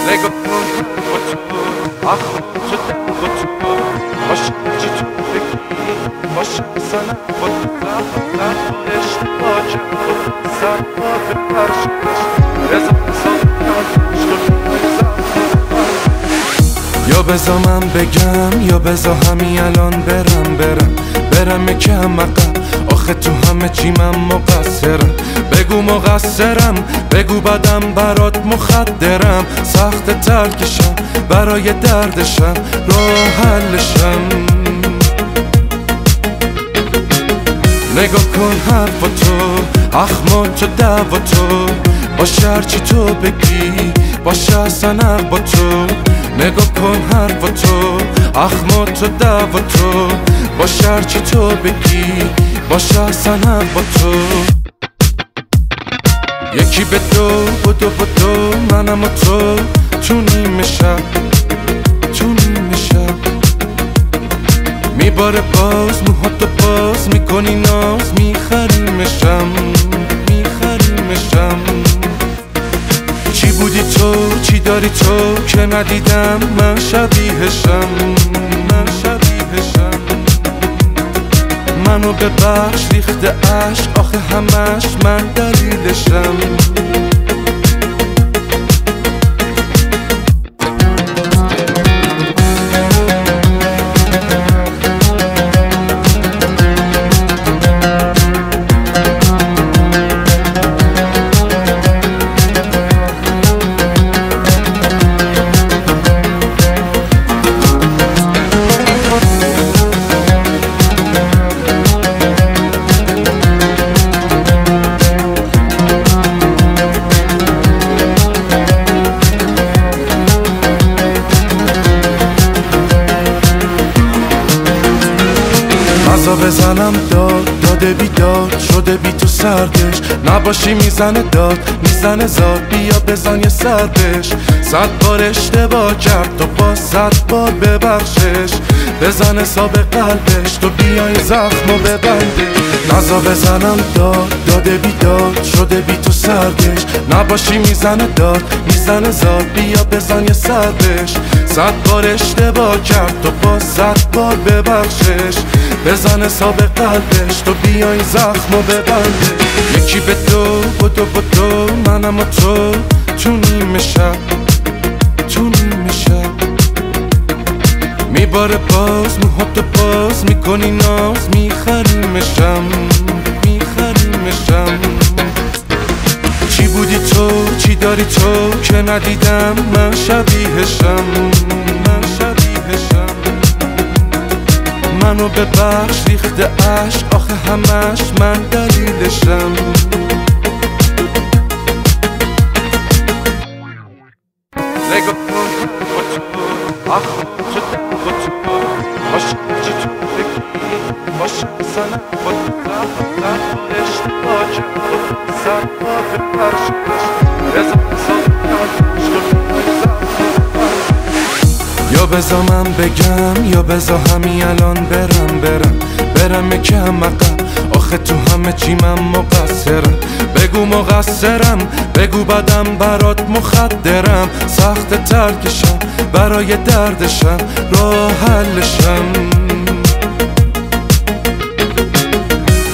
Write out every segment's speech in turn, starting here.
نگاه کن با تو آخون شده با تو باشه چی تو بگی باشه سنه با تو اشتباه کرد سر با به پرشش رزا یا بزا من بگم یا بزا همین الان برم یکم عقب آخه تو همه چی من مقصرم بگو مقصرم بگو بدم برات مخدرم سخت ترکشم برای دردشم راه حلشم نگاه کن حرف تو اخمات و دعوا تو باشه هرچی تو بگی باشه اصلا با تو نگاه کن حرف تو اخمات و دعوا تو باشه هرچی تو بگی باشه اصلا با تو یکی به دو بدو منم و تو نیمه شب میباره باز موهاتو باز میکنی ناز میخریمشم چی بودی تو چی داری تو که ندیدم من شبیهشم منو ببخش ریخته عشق آخه همش من دلیلشم بزنم داده بیداد شده بی تو سردش نباشی میزنه داد میزنه زاد بیا بزن یه سربش 100 بار اشتباه کرد تو با 100 بار ببخشش بزن حساب قلبش تو بیای زخمو ببنده نزا بزنم داده بیداد شده بی تو سردش نباشی میزنه داد میزنه زاد بیا بزن یه سربش 100 بار اشتباه کرد تو با 100 بار ببخشش بزن حساب قلبش تو بیای زخمو ببنده یکی به دو بدو منم و تو نیمه شب میباره باز موهاتو باز میکنی ناز میخریمشم چی بودی تو چی داری تو که ندیدم من شبیهشم منو ببخش ریخته عشق آخه همش من دلیلشم نگاه کن با تو آخون شده با تو باشه چی تو بگی باشه سنه با تو اشتباه کرد سر با به پرشش رزا یا بزا من بگم یا بزا همین الان برم یکم عقب آخه تو همه چی من مقصرم بگو مقصرم بگو بدم برات مخدرم سخت ترکشم برای دردشم راه حلشم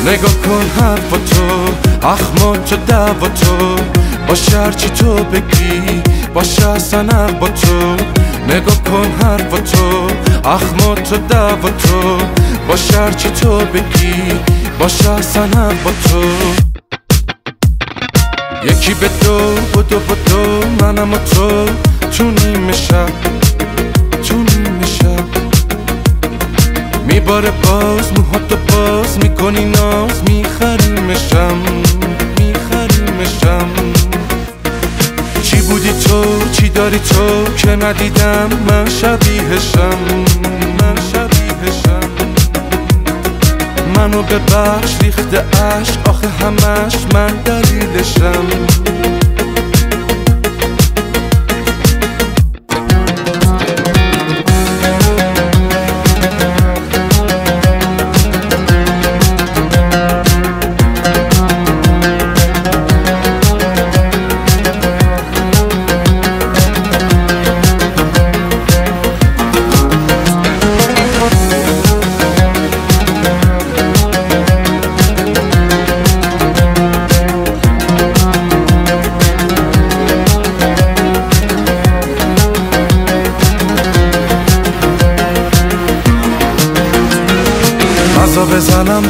نگاه کن حرف تو اخمات و دعوا تو باشه هرچی تو بگی باشه اصلا با تو نگاه کن حرف تو اخمات و دعوا تو باشه هرچی تو بگی باشه اصلا با تو یکی به دو بدو منم و تو نیمه شب میباره باز موهاتو باز میکنی ناز میخریمشم چی بودی تو چی داری تو که ندیدم من شبیهشم منو ببخش ریخته عشق آخه همش من دلیلشم نزا بزنم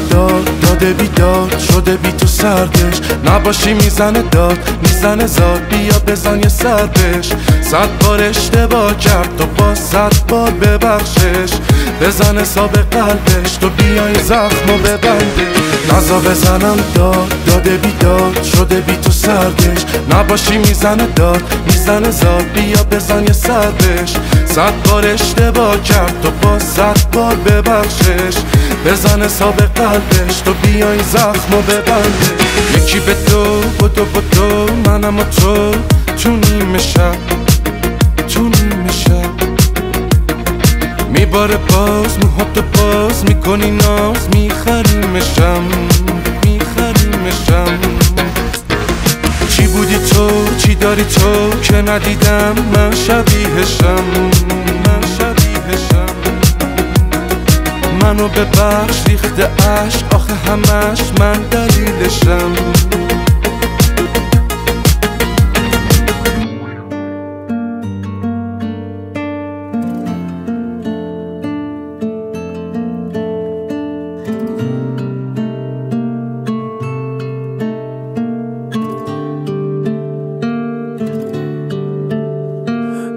داده بیداد شده بی تو سردش نباشی میزنه داد میزنه زاد بیا بزن یه سردش 100 بار اشتباه کرد تو با 100 بار ببخشش بزن حساب قلبش تو بیای زخمو ببنده نزا بزنم داده بیداد شده بی تو سردش نباشی میزنه داد میزنه زاد بیا بزن یه سردش 100 بار اشتباه کرد تو با 100 بار ببخشش بزن حساب قلبش تو بیای زخمو ببنده یکی به تو بدو منم و تو نیمه شب میباره باز موهاتو باز میکنی ناز میخریمشم چی بودی تو چی داری تو که ندیدم من شبیهشم منو ببخش ریخته عشق آخه همش من دلیلشم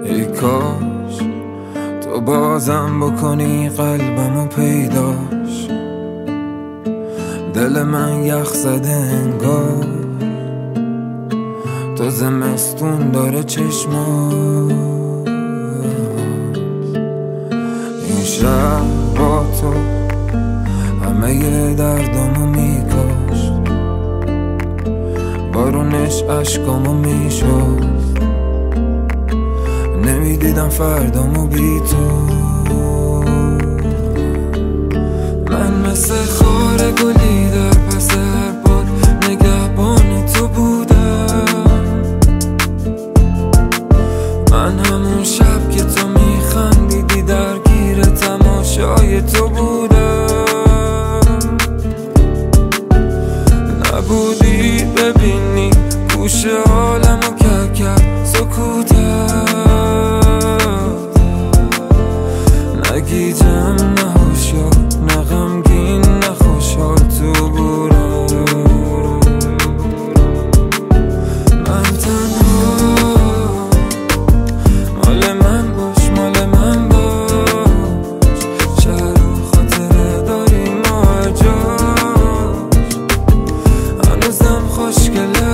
ای کاش تو بازم بکنی قلبمو پیداش دل من یخ زده انگار تو زمستون داره چشمات این شب با تو همه ی دردامو میکاشت بارونش عشقامو میشست نمیدیدم فردامو بی تو من مثل خار گلی در پس هر باد نگهبان تو بودم من همون شب که تو میخندیدی درگیر تماشای تو بودم نبودی ببینی گوش حالمو کرد سکوتت نگیجم نه هوشیار نه غمگین نه خوشحال تو بودم من تنها مال من باش شهر و خاطره داریم ما هر جاش هنوزم خوشگله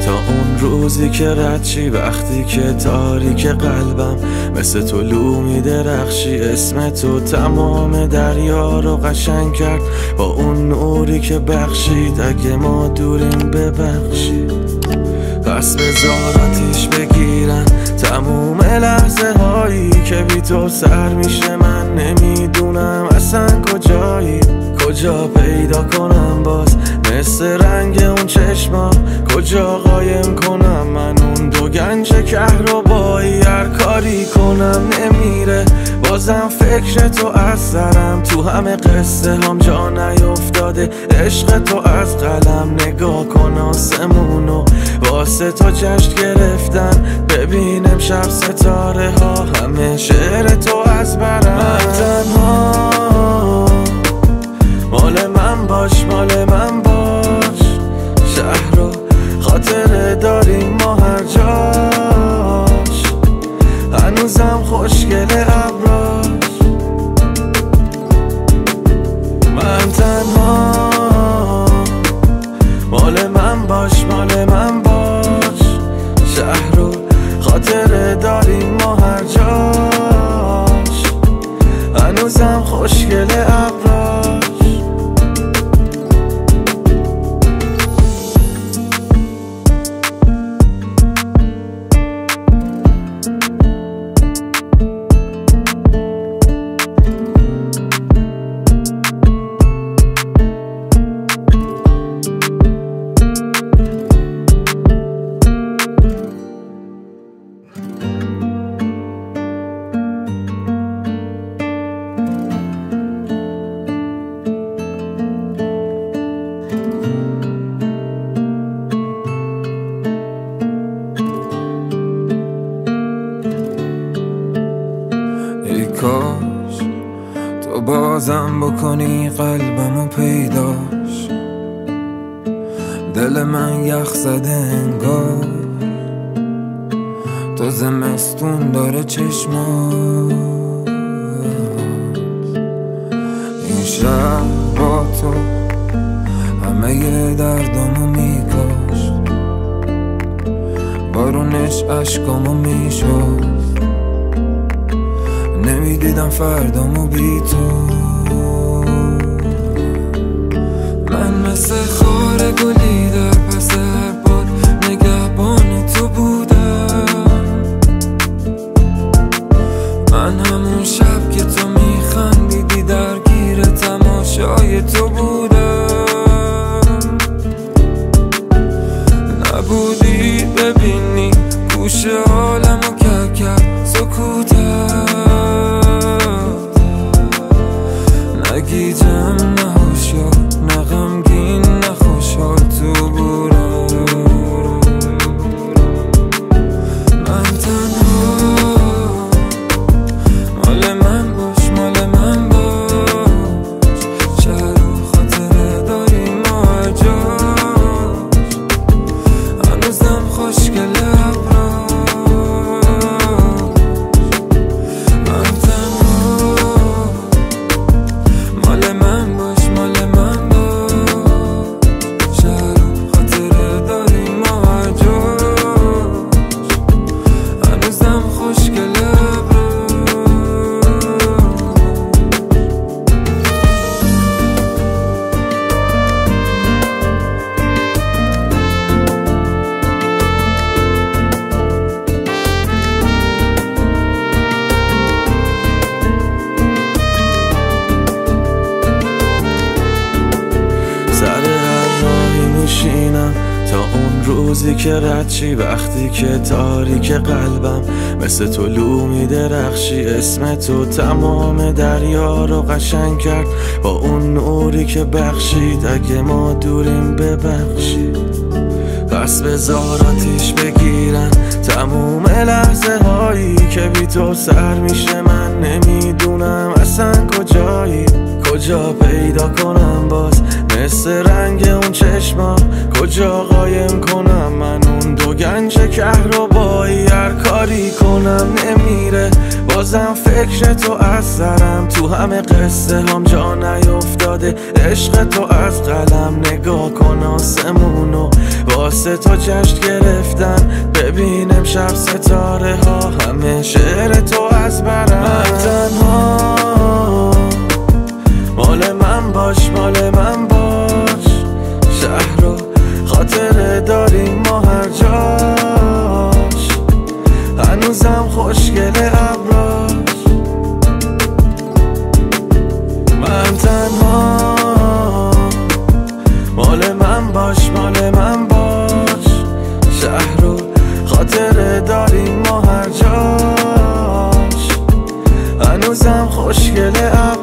تا اون روزی که ردشی وقتی که تاریک قلبم مثل طلوع میدرخشی اسم تو تمام دریا رو قشنگ کرد با اون نوری که بخشید اگه ما دوریم ببخشید پس بذار آتیش بگیرن تموم لحظه هایی که بی تو سر میشه من نمیدونم اصلا کجایی کجا پیدا کنم باز مثل رنگ اون چشما کجا قایم کنم من اون دو گنج کهربایی هر کاری کنم نمیره بازم فکر تو از سرم تو همه قصه هم جا نیفتاده عشق تو از قلم نگاه کن آسمونو واسه تو جشن گرفتن ببین امشب ستاره ها همه شعر تو از برم من تنها مال من باش شهر و خاطره داریم ما هر جاش هنوزم خوشگله ابراش من تنها مال من باش شهر و خاطره داریم ما هر جاش بازم بکنی قلبمو پیداش. دل من یخ زده انگار تو زمستون داره چشمات. این شب با تو همه ی دردامو میکاشت، بارونش عشقامو میشد، نمیدیدم فردامو بی تو. من مثل خار گلی در پس هر باد نگهبان تو بودم. من همون شب که تو میخندیدی درگیر تماشای تو بودم. نبودی ببینی گوش حالمو کرد سکوتت، نگیجم نه هوشیار نه غمگین نه خوشحال تو بودم. من تنها مال من باش مال من باش، شهر و خاطره داریم ما هر جاش، هنوزم خوشگل تا اون روزی که رد چی، وقتی که تاریک قلبم مثل طلوع میدرخشی. اسم تو تمام دریا رو قشنگ کرد با اون نوری که بخشید. اگه ما دوریم ببخشید، پس بذار آتیش بگیرن تموم لحظه هایی که بی تو سر میشه. من نمیدونم اصلا کجایی، کجا پیدا کنم باز مثل رنگ اون چشما، کجا قایم کنم من اون دو گنج کهربایی. هر کاری کنم نمیره، بازم فکر تو از سرم، تو همه قصه هم جا نیفتاده عشق تو از قلم. نگاه کن آسمونو واسه تو جشن گرفتن، ببین امشب ستاره ها همه شعر تو از برم. من تنها مال من باش مال من باش، شهر و خاطره داریم ما هر جاش، هنوزم خوشگل ابراش. من تنها مال من باش مال من باش، شهر و خاطره داریم ما هر جاش، هنوزم خوشگل ابراش.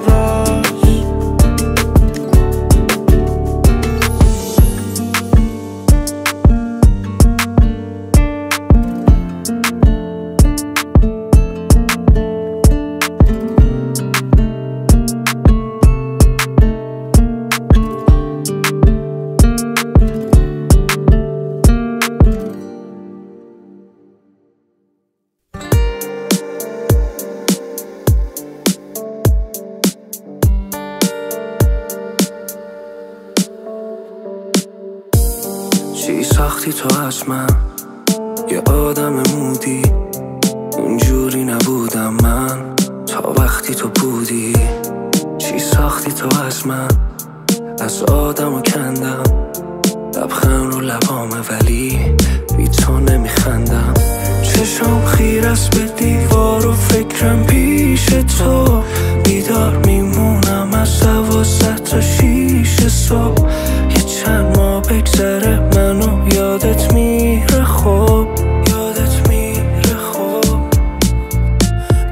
چی ساختی تو از من یه آدم مودی، اونجوری نبودم من تا وقتی تو بودی. چی ساختی تو از من، از آدمو کندم، لبخند رو لبامه ولی بی تو نمیخندم. چشم خیر است به دیوار و فکرم پیش تو، بیدار میمونم از 12 تا 6 صبح. یه چند ماه بگذره منو یادت میره خوب، یادت میره خوب.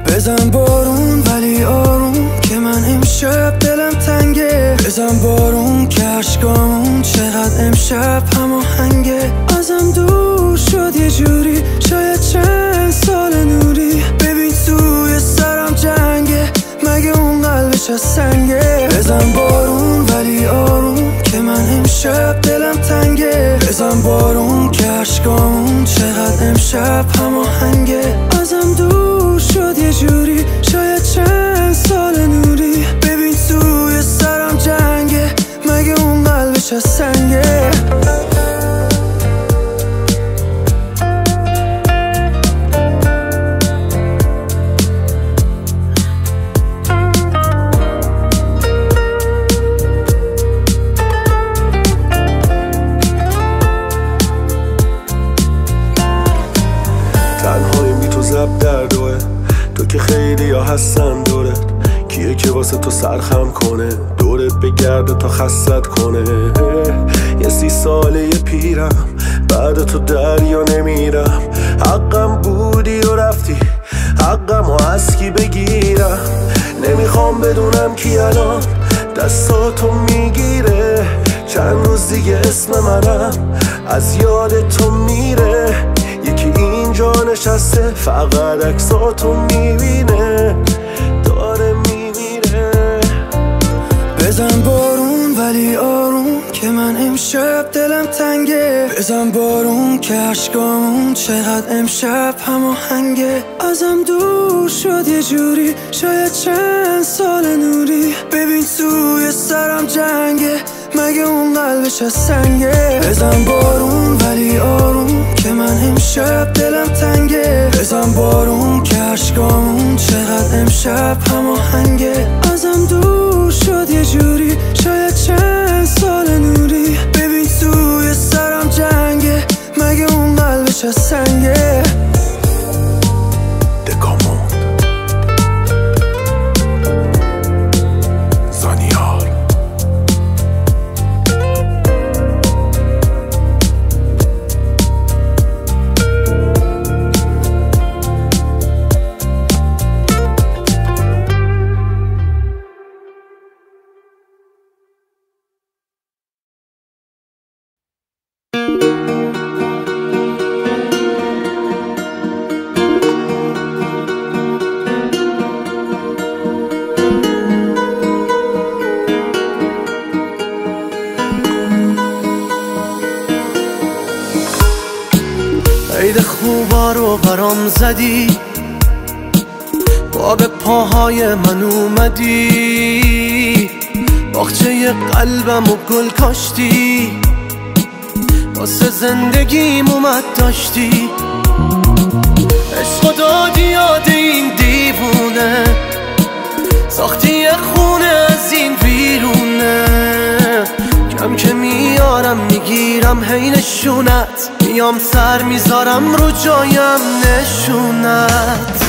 بزن بارون ولی آروم که من امشب دلم تنگه، بزن بارون که عشقامون چقدر امشب هماهنگه. ازم دور شد یه جوری شاید چند سال نوری، ببین توی سرم جنگه، مگه اون قلبش قلبش از سنگه. بزن بارون ولی آروم که من امشب دلم تنگه. بزن بارون که عشقامون چقدر امشب هماهنگه. ازم دور شد یه جوری شاید چند سال نوری. ببین توی سرم جنگه مگه اون قلبش از سنگه. تو که خیلی ها هستن دورت، کیه که واسه تو سرخم کنه دورت بگرده تا خستت کنه. یه 30 ساله یه پیرم بعد تو دریا نمیرم. حقم بودی و رفتی حقم و از کی بگیرم. نمیخوام بدونم کی الان دستاتو میگیره. چند روز دیگه اسم منم از یاد تو میره. یکی اینجا نشسته فقط عکساتو میبینه داره میمیره. بزن بارون ولی آروم که من امشب دلم تنگه. بزن بارون که عشقامون چقدر امشب هماهنگه. ازم دور شد یه جوری شاید چند سال نوری. ببین توی سرم جنگه مگه اون قلبش از سنگه. بزن بارون ولی آروم که من امشب دلم تنگه. بزن بارون که عشقامون چقدر امشب هماهنگه. ازم دور شد یه جوری شاید چند سال نوری. ببین توی سرم جنگه مگه اون قلبش از سنگه. عید خوبا رو برام زدی با به پاهای من اومدی. باغچه قلبم و گل کاشتی واسه زندگیم اومد داشتی. عشق دادی یاد این دیوونه ساختی یه خونه از این ویرونه. کم که میارم میگیرم هی نشونت میام سر میذارم رو جایم نشونت.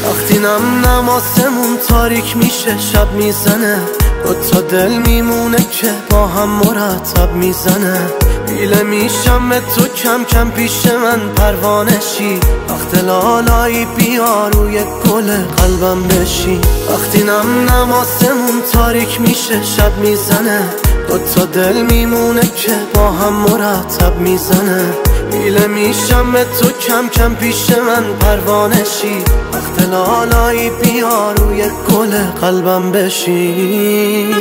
وقتی نم آسمون تاریک میشه شب میزنه دوتا دل میمونه که با هم مرتب میزنه. بیله میشم به تو کم کم پیش من پروانشی. وقت لالایی بیا روی گل قلبم بشی. وقتی نم آسمون تاریک میشه شب میزنه دوتا دل میمونه که با هم مرتب میزنه. بیله میشم به تو کم کم پیش من پروانشی. وقت لالایی بیا روی گل قلبم بشی.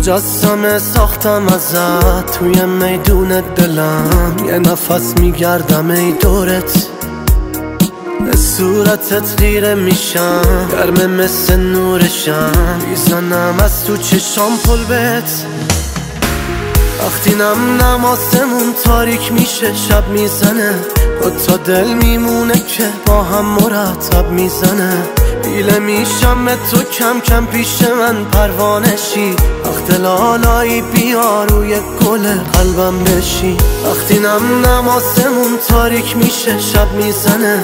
مجسمه ساختم ازت توی میدون دلم. یه نفس میگردم ای دورت به صورتت خیره میشم. گرمه مثل نورشم میزنم از تو چشام پل بهت. وقتی نم آسمون تاریک میشه شب میزنه تا دل میمونه که با هم مرتب میزنه بیله میشم به تو کم کم پیش من پروانشی وقت لالایی بیا روی گل قلبم بشی وقتی نم آسمون تاریک میشه شب میزنه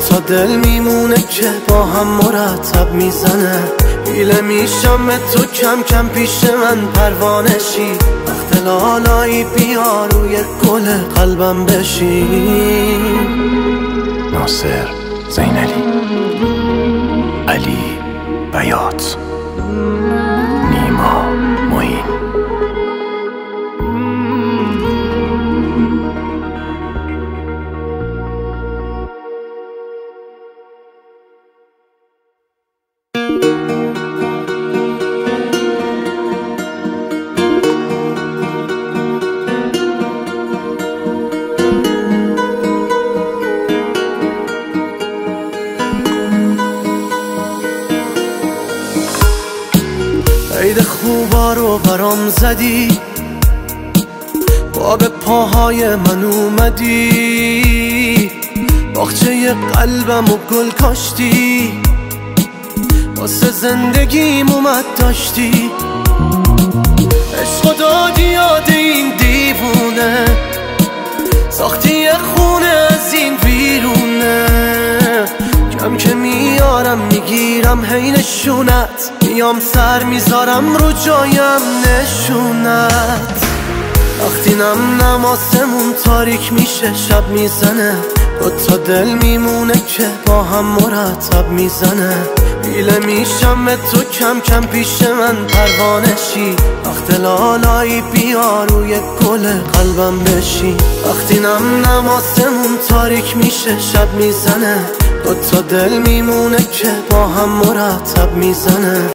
تا دل میمونه که با هم مرتب میزنه بیله میشم به تو کم کم پیش من پروانشی وقت لالایی بیا روی گل قلبم بشی ناصر زینالی، علی بیات، نیما معین. عید خوبا رو برام زدی با به پاهای من اومدی باغچه قلبم و گل کاشتی واسه زندگیم اومد داشتی عشق دادی یاد این دیوونه ساختی یه خونه از این ویرونه کم که میارم میگیرم هی نشونت میام سر میذارم رو جایم نشونت وقتی نم آسمون تاریک میشه شب میزنه تا دل میمونه که با هم مرتب میزنه بیله میشم به تو کم کم پیش من پروانشی وقت لالایی بیا روی گل قلبم بشی وقتی نم آسمون تاریک میشه شب میزنه تا دل میمونه که با هم مرتب میزنه